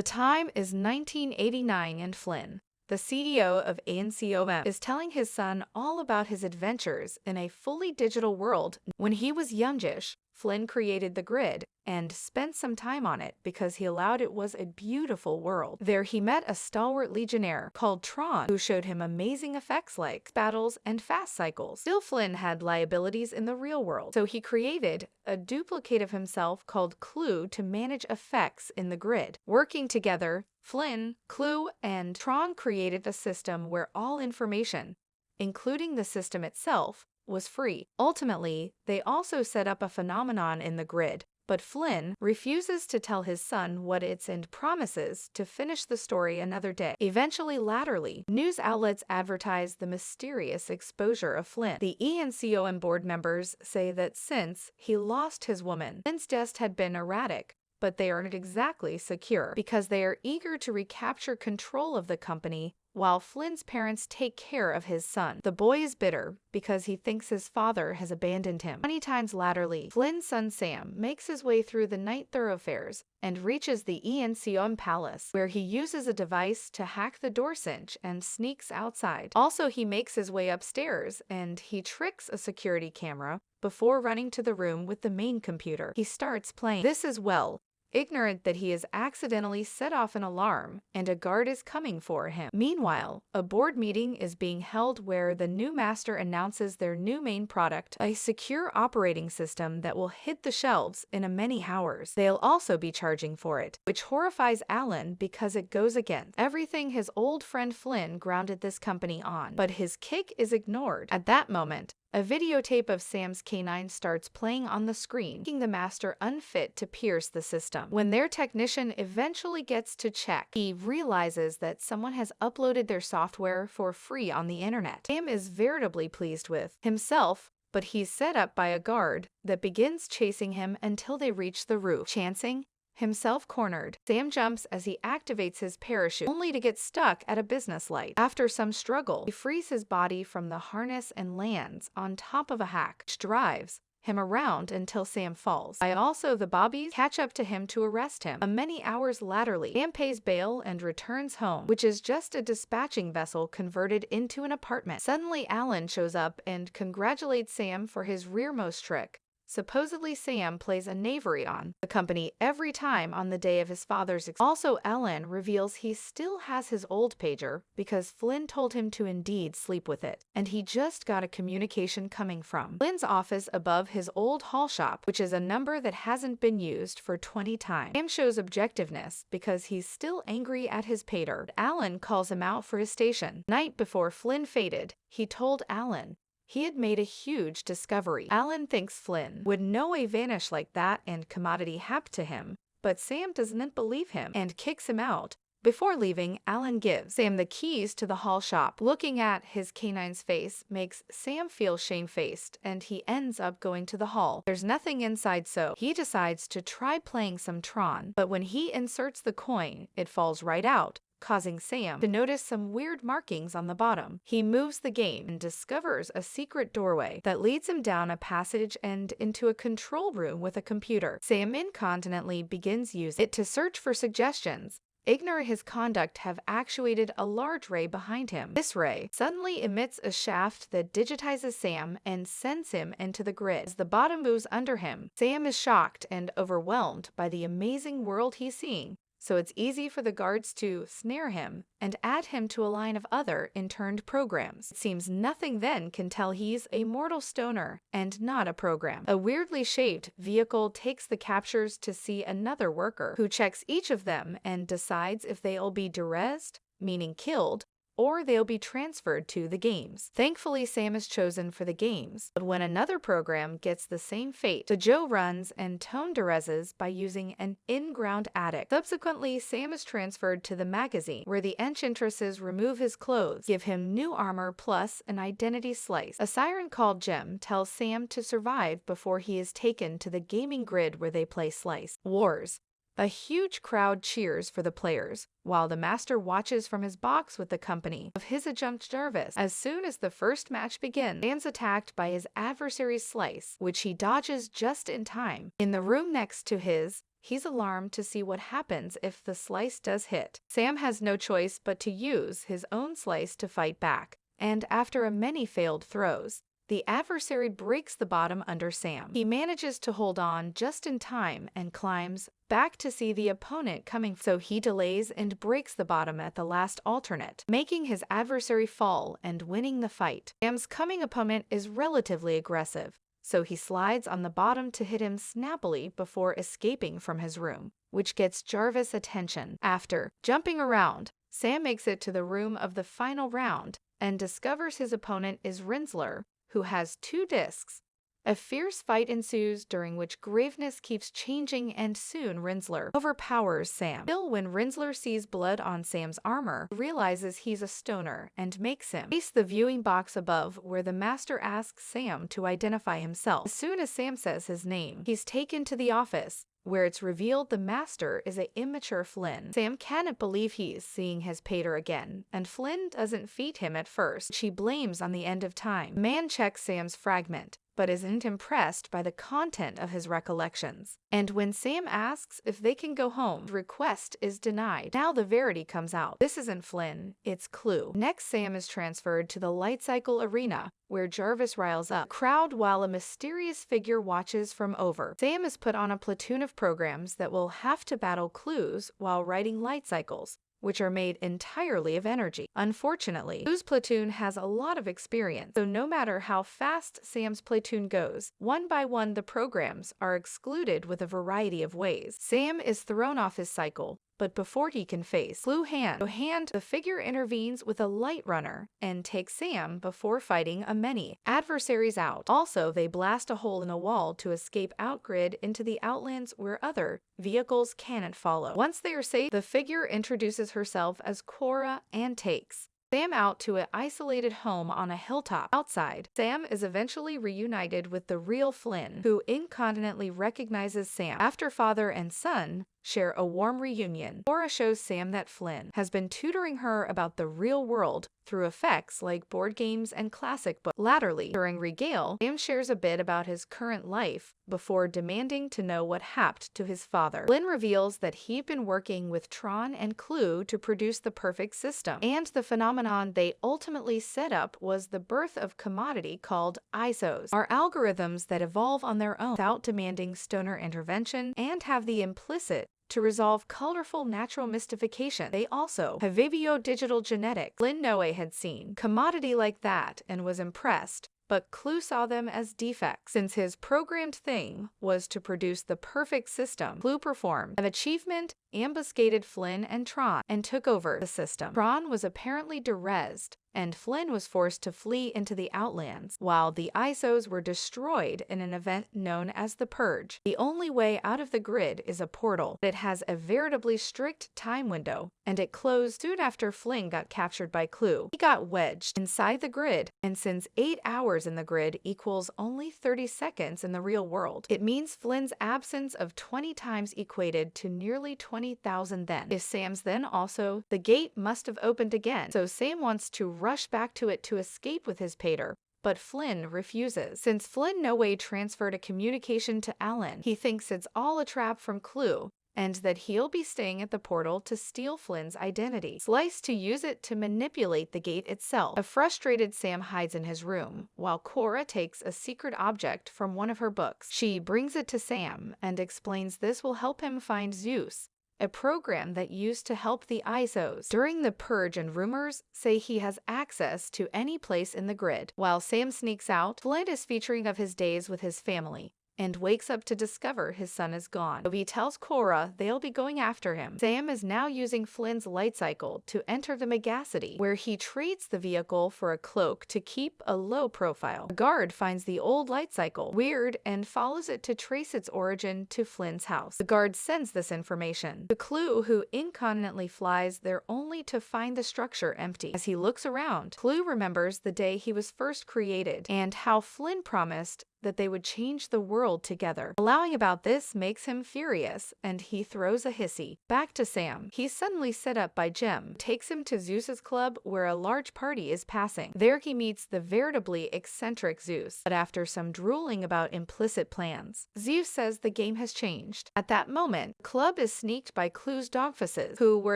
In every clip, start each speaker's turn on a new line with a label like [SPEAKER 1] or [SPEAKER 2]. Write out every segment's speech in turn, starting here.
[SPEAKER 1] time is 1989 and Flynn, the CEO of ANCOM, is telling his son all about his adventures in a fully digital world. When he was youngish, Flynn created the grid and spent some time on it because he allowed it was a beautiful world. There he met a stalwart legionnaire called Tron who showed him amazing effects like battles and fast cycles. Still, Flynn had liabilities in the real world, so he created a duplicate of himself called Clue to manage effects in the grid. Working together, Flynn, Clue, and Tron created a system where all information, including the system itself, was free. Ultimately, they also set up a phenomenon in the grid, but Flynn refuses to tell his son what it's and promises to finish the story another day. Eventually, laterally, news outlets advertise the mysterious exposure of Flynn. The ANCOM board members say that since he lost his woman, Flynn's death had been erratic, but they aren't exactly secure because they are eager to recapture control of the company while Flynn's parents take care of his son. The boy is bitter because he thinks his father has abandoned him. 20 times laterally, Flynn's son Sam makes his way through the night thoroughfares and reaches the ANCOM palace, where he uses a device to hack the door cinch and sneaks outside. Also, he makes his way upstairs and he tricks a security camera before running to the room with the main computer. He starts playing this as well, ignorant that he has accidentally set off an alarm and a guard is coming for him. Meanwhile, a board meeting is being held where the new master announces their new main product, a secure operating system that will hit the shelves in many hours. They'll also be charging for it, which horrifies Alan because it goes against everything his old friend Flynn grounded this company on. But his kick is ignored. At that moment, a videotape of Sam's canine starts playing on the screen, making the master unfit to pierce the system. When their technician eventually gets to check, he realizes that someone has uploaded their software for free on the internet. Sam is veritably pleased with himself, but he's set up by a guard that begins chasing him until they reach the roof. Chancing himself cornered, Sam jumps as he activates his parachute, only to get stuck at a business light. After some struggle, he frees his body from the harness and lands on top of a hack, which drives him around until Sam falls. The bobbies catch up to him to arrest him. Many hours laterally, Sam pays bail and returns home, which is just a dispatching vessel converted into an apartment. Suddenly, Alan shows up and congratulates Sam for his rearmost trick. Supposedly, Sam plays a knavery on the company every time on the day of his father's Also, Alan reveals he still has his old pager because Flynn told him to indeed sleep with it, and he just got a communication coming from Flynn's office above his old hall shop, which is a number that hasn't been used for 20 times. Sam shows objectiveness because he's still angry at his pater. Alan calls him out for his station. Night before Flynn faded, he told Alan he had made a huge discovery. Alan thinks Flynn would no way vanish like that and commodity hap to him, but Sam doesn't believe him and kicks him out. Before leaving, Alan gives Sam the keys to the hall shop. Looking at his canine's face makes Sam feel shamefaced, and he ends up going to the hall. There's nothing inside, so he decides to try playing some Tron, but when he inserts the coin, it falls right out, causing Sam to notice some weird markings on the bottom. He moves the game and discovers a secret doorway that leads him down a passage and into a control room with a computer. Sam incontinently begins using it to search for suggestions. Ignorant his conduct have actuated a large ray behind him. This ray suddenly emits a shaft that digitizes Sam and sends him into the grid. As the bottom moves under him, Sam is shocked and overwhelmed by the amazing world he's seeing, so it's easy for the guards to snare him and add him to a line of other interned programs. It seems nothing then can tell he's a mortal stoner and not a program. A weirdly shaped vehicle takes the captures to see another worker, who checks each of them and decides if they'll be durezed, meaning killed, or they'll be transferred to the games. Thankfully, Sam is chosen for the games, but when another program gets the same fate, the Joe runs and Tone durezes by using an in-ground attic. Subsequently, Sam is transferred to the magazine, where the enchantresses remove his clothes, give him new armor plus an identity slice. A siren called Jem tells Sam to survive before he is taken to the gaming grid where they play Slice Wars. A huge crowd cheers for the players, while the master watches from his box with the company of his adjunct Jarvis. As soon as the first match begins, Sam's attacked by his adversary's Slice, which he dodges just in time. In the room next to his, he's alarmed to see what happens if the slice does hit. Sam has no choice but to use his own slice to fight back, and after many failed throws, the adversary breaks the bottom under Sam. He manages to hold on just in time and climbs back to see the opponent coming, so he delays and breaks the bottom at the last alternate, making his adversary fall and winning the fight. Sam's coming opponent is relatively aggressive, so he slides on the bottom to hit him snappily before escaping from his room, which gets Jarvis' attention. After jumping around, Sam makes it to the room of the final round and discovers his opponent is Rinzler, who has 2 discs. A fierce fight ensues during which Graveness keeps changing and soon Rinzler overpowers Sam. Still, when Rinzler sees blood on Sam's armor, he realizes he's a stoner and makes him face the viewing box above where the master asks Sam to identify himself. As soon as Sam says his name, he's taken to the office, where it's revealed the master is an immature Flynn. Sam cannot believe he's seeing his pater again, and Flynn doesn't feed him at first. She blames on the end of time. Man checks Sam's fragment, but isn't impressed by the content of his recollections. And when Sam asks if they can go home, the request is denied. Now the verity comes out. This isn't Flynn, it's Clue. Next, Sam is transferred to the Light Cycle Arena, where Jarvis riles up the crowd while a mysterious figure watches from over. Sam is put on a platoon of programs that will have to battle Clues while riding light cycles, which are made entirely of energy. Unfortunately, Clue's platoon has a lot of experience, so no matter how fast Sam's platoon goes, one by one the programs are excluded with a variety of ways. Sam is thrown off his cycle, but before he can face Clue Hand, the figure intervenes with a light runner and takes Sam before fighting many adversaries out. Also, they blast a hole in a wall to escape Outgrid into the Outlands where other vehicles cannot follow. Once they are safe, the figure introduces herself as Cora and takes Sam out to an isolated home on a hilltop. Outside, Sam is eventually reunited with the real Flynn, who incontinently recognizes Sam. After father and son share a warm reunion, Cora shows Sam that Flynn has been tutoring her about the real world through effects like board games and classic books. Latterly, during Regale, Sam shares a bit about his current life before demanding to know what happened to his father. Flynn reveals that he'd been working with Tron and Clue to produce the perfect system, and the phenomenon they ultimately set up was the birth of commodity called ISOs, are algorithms that evolve on their own without demanding stoner intervention and have the implicit to resolve colorful natural mystification. They also have Vivio digital genetics. Flynn Noe had seen commodity like that and was impressed, but Clue saw them as defects. Since his programmed thing was to produce the perfect system, Clue performed an achievement, ambuscaded Flynn and Tron, and took over the system. Tron was apparently derezzed, and Flynn was forced to flee into the Outlands, while the ISOs were destroyed in an event known as the Purge. The only way out of the grid is a portal. It has a veritably strict time window, and it closed soon after Flynn got captured by Clue. He got wedged inside the grid, and since 8 hours in the grid equals only 30 seconds in the real world, it means Flynn's absence of 20 times equated to nearly 20,000 then. If Sam's then also, the gate must have opened again, so Sam wants to rush back to it to escape with his pater, but Flynn refuses. Since Flynn Noe transferred a communication to Alan, he thinks it's all a trap from Clue, and that he'll be staying at the portal to steal Flynn's identity. Slice to use it to manipulate the gate itself. A frustrated Sam hides in his room, while Cora takes a secret object from one of her books. She brings it to Sam and explains this will help him find Zeus, a program that used to help the ISOs during the Purge, and rumors say he has access to any place in the grid. While Sam sneaks out, Flynn is featuring of his days with his family, and wakes up to discover his son is gone. So he tells Cora they'll be going after him. Sam is now using Flynn's light cycle to enter the Megacity, where he trades the vehicle for a cloak to keep a low profile. A guard finds the old light cycle weird and follows it to trace its origin to Flynn's house. The guard sends this information to Clue, who incontinently flies there only to find the structure empty. As he looks around, Clue remembers the day he was first created and how Flynn promised that they would change the world together. Allowing about this makes him furious, and he throws a hissy. Back to Sam. He's suddenly set up by Jem, takes him to Zeus's club where a large party is passing. There he meets the veritably eccentric Zeus, but after some drooling about implicit plans, Zeus says the game has changed. At that moment, the club is sneaked by Clu's dogfaces, who were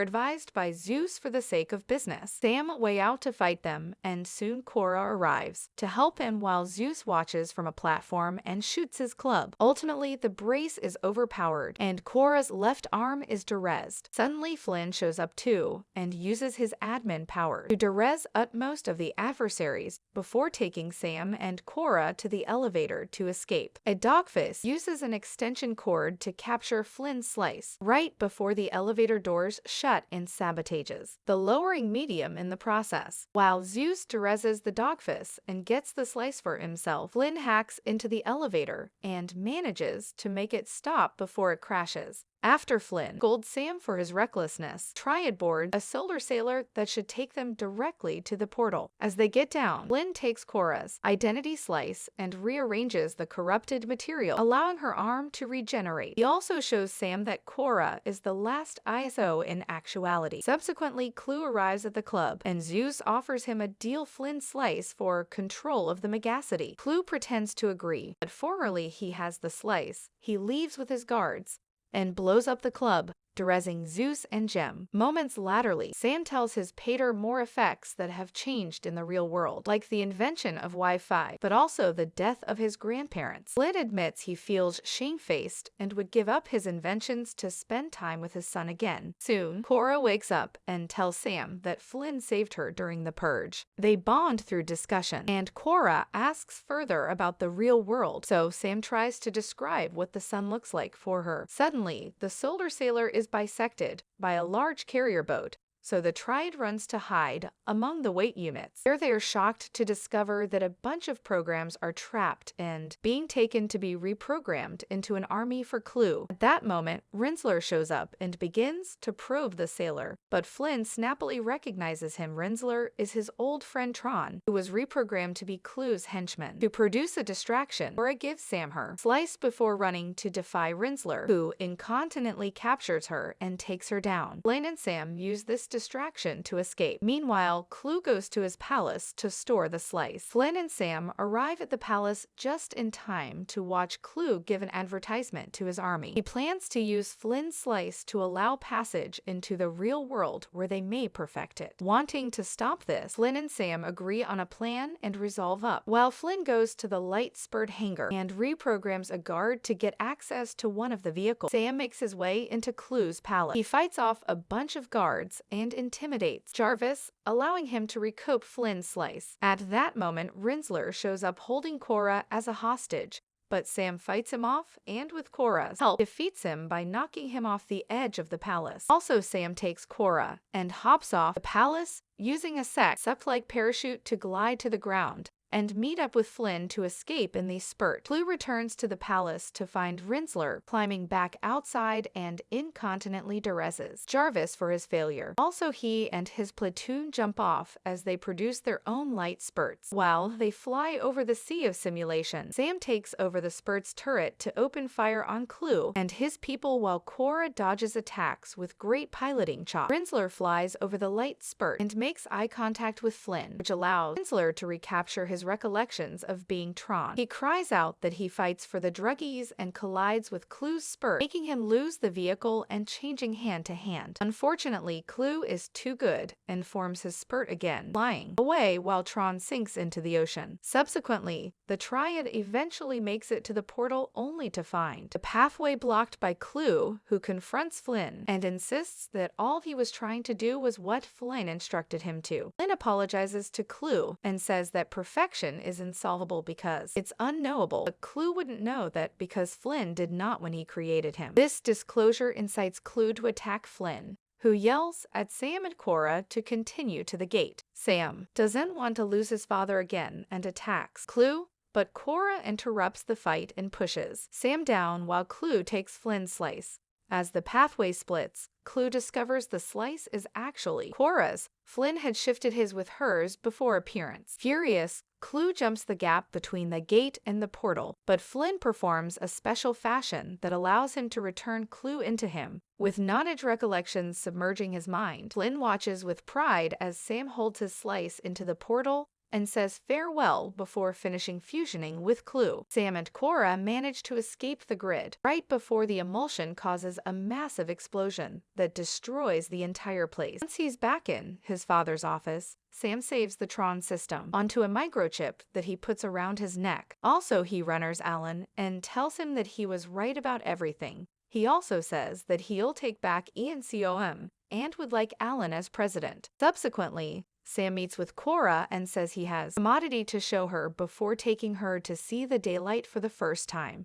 [SPEAKER 1] advised by Zeus for the sake of business. Sam way out to fight them, and soon Korra arrives to help him while Zeus watches from a platform and shoots his club. Ultimately, the brace is overpowered, and Korra's left arm is durezed. Suddenly, Flynn shows up too, and uses his admin power to durez utmost of the adversaries before taking Sam and Korra to the elevator to escape. A dogface uses an extension cord to capture Flynn's slice right before the elevator doors shut and sabotages the lowering medium in the process. While Zeus durezes the dogface and gets the slice for himself, Flynn hacks into the elevator and manages to make it stop before it crashes. After Flynn scolds Sam for his recklessness, Triad boards a solar sailor that should take them directly to the portal. As they get down, Flynn takes Korra's identity slice and rearranges the corrupted material, allowing her arm to regenerate. He also shows Sam that Korra is the last ISO in actuality. Subsequently, Clu arrives at the club, and Zeus offers him a deal Flynn slice for control of the Megacity. Clu pretends to agree, but formerly he has the slice. He leaves with his guards and blows up the club, durezing Zeus and Jem. Moments laterally, Sam tells his pater more effects that have changed in the real world, like the invention of Wi-Fi, but also the death of his grandparents. Flynn admits he feels shamefaced and would give up his inventions to spend time with his son again. Soon, Korra wakes up and tells Sam that Flynn saved her during the purge. They bond through discussion, and Korra asks further about the real world, so Sam tries to describe what the sun looks like for her. Suddenly, the solar sailor is bisected by a large carrier boat, so the Triad runs to hide among the weight units. There they are shocked to discover that a bunch of programs are trapped and being taken to be reprogrammed into an army for Clu. At that moment, Rinzler shows up and begins to probe the sailor, but Flynn snappily recognizes him. Rinzler is his old friend Tron, who was reprogrammed to be Clu's henchman. To produce a distraction, Korra gives Sam her slice before running to defy Rinzler, who incontinently captures her and takes her down. Flynn and Sam use this distraction to escape. Meanwhile, Clu goes to his palace to store the slice. Flynn and Sam arrive at the palace just in time to watch Clu give an advertisement to his army. He plans to use Flynn's slice to allow passage into the real world where they may perfect it. Wanting to stop this, Flynn and Sam agree on a plan and resolve up. While Flynn goes to the light spurred hangar and reprograms a guard to get access to one of the vehicles, Sam makes his way into Clu's palace. He fights off a bunch of guards and intimidates Jarvis, allowing him to recoup Flynn's slice. At that moment, Rinzler shows up holding Korra as a hostage, but Sam fights him off and with Korra's help defeats him by knocking him off the edge of the palace. Also, Sam takes Korra and hops off the palace using a sect-like parachute to glide to the ground and meet up with Flynn to escape in the spurt. Clu returns to the palace to find Rinzler climbing back outside and incontinently durezes Jarvis for his failure. Also, he and his platoon jump off as they produce their own light spurts. While they fly over the sea of simulation, Sam takes over the spurt's turret to open fire on Clu and his people while Korra dodges attacks with great piloting chops. Rinzler flies over the light spurt and makes eye contact with Flynn, which allows Rinzler to recapture his recollections of being Tron. He cries out that he fights for the druggies and collides with Clu's spurt, making him lose the vehicle and changing hand to hand. Unfortunately, Clu is too good and forms his spurt again, flying away while Tron sinks into the ocean. Subsequently, the Triad eventually makes it to the portal only to find the pathway blocked by Clu, who confronts Flynn and insists that all he was trying to do was what Flynn instructed him to. Flynn apologizes to Clu and says that perfection is insolvable because it's unknowable, but Clu wouldn't know that because Flynn did not when he created him. This disclosure incites Clu to attack Flynn, who yells at Sam and Korra to continue to the gate. Sam doesn't want to lose his father again and attacks Clu, but Korra interrupts the fight and pushes Sam down while Clu takes Flynn's slice. As the pathway splits, Clu discovers the slice is actually Korra's. Flynn had shifted his with hers before appearance. Furious, Clue jumps the gap between the gate and the portal, but Flynn performs a special fashion that allows him to return Clue into him. With knowledge recollections submerging his mind, Flynn watches with pride as Sam holds his slice into the portal and says farewell before finishing fusioning with Clue. Sam and Cora manage to escape the grid right before the emulsion causes a massive explosion that destroys the entire place. Once he's back in his father's office, Sam saves the Tron system onto a microchip that he puts around his neck. Also, he runners Alan and tells him that he was right about everything. He also says that he'll take back ENCOM and would like Alan as president. Subsequently, Sam meets with Cora and says he has a commodity to show her before taking her to see the daylight for the first time.